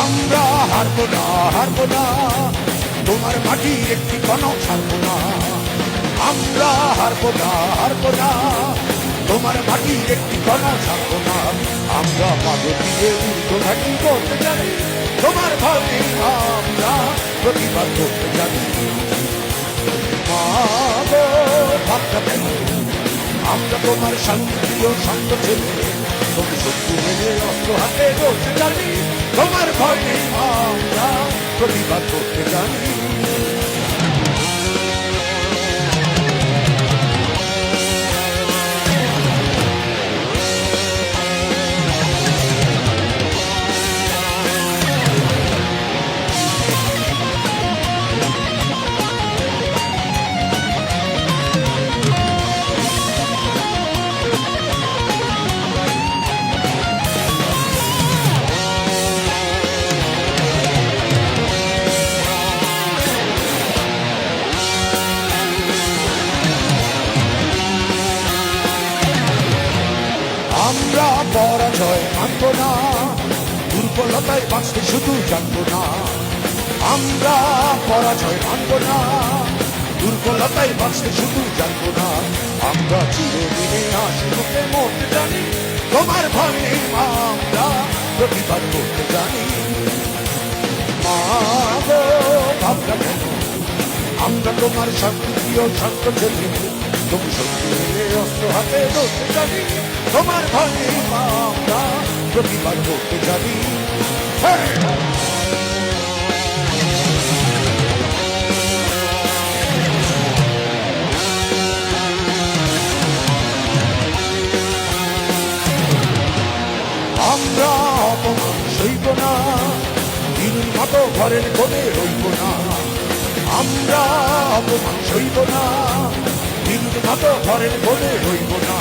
আমরা হারবো না, হারবো না, তোমার মাটির একটি কণাও ছাড়বো না। আমরা হারবো না, হারবো না, তোমার মাটির একটি কণাও ছাড়বো না। আমরা পাগল দিয়ে ঊর্ধ্বঘাটি করতে জানি, তোমার ভয় নেই, আমরা প্রতিবাদ করতে জানি। মা গো ভাবটা কেন, আমরা তোমার শান্তিপ্রিয় শান্ত ছেলে, তুমি শত্রু মেনে অস্ত্র হাতে করতে জানি, তোমার ভয় নেই, আমরা প্রতিবাদ করতে জানি। আমরা পরাজয় মানব না, দুর্বলতায় বাঁচতে শুধু জানবো না। আমরা পরাজয় মানব না, দুর্বলতায় বাঁচতে শুধু জানবো না। আমরা চিরদিনে হাসিমুখে মরতে জানি, তোমার ভয় নেই, আমরা প্রতিবাদ করতে জানি। মা গো ভাবনা কেন, আমরা তোমার শান্তিপ্রিয় শান্ত ছেলে, তুমি শত্রু মেনে অস্ত্র হাতে ধরতে জানি, তোমার ভয় নেই, আমরা প্রতিবাদ করতে জানি। আমরা অপমান সইব না, দিনের মতো ঘরের কোণে রইব না। আমরা অপমান সইব না, দিনের মতো ঘরের কোণে রইব না।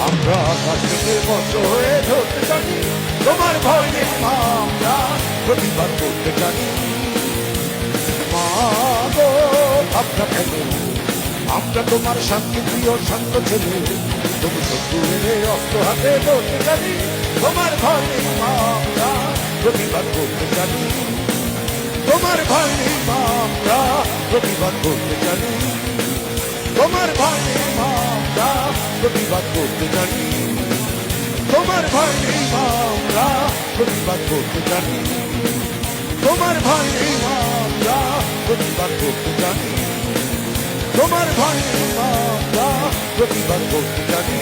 আমরা আকাশ থেকে বন্ধ হয়ে ধরতে জানি, তোমার ভয় নেই, আমরা প্রতিবাদ করতে জানি। মা গো ভাবনা কেন, আমরা তোমার শান্তিপ্রিয় শান্ত ছেলে, তুমি শত্রু মেনে অস্ত্র হাতে ধরতে জানি, তোমার ভয় নেই, আমরা প্রতিবাদ করতে জানি। তোমার ভয় নেই, আমরা প্রতিবাদ করতে জানি। তোমার ভয় নেই, আমরা প্রতিবাদ করতে জানি। তোমার ভয় নেই, আমরা প্রতিবাদ করতে জানি। তোমার ভয় নেই, আমরা প্রতিবাদ করতে জানি। তোমার ভয় নেই, আমরা প্রতিবাদ করতে জানি।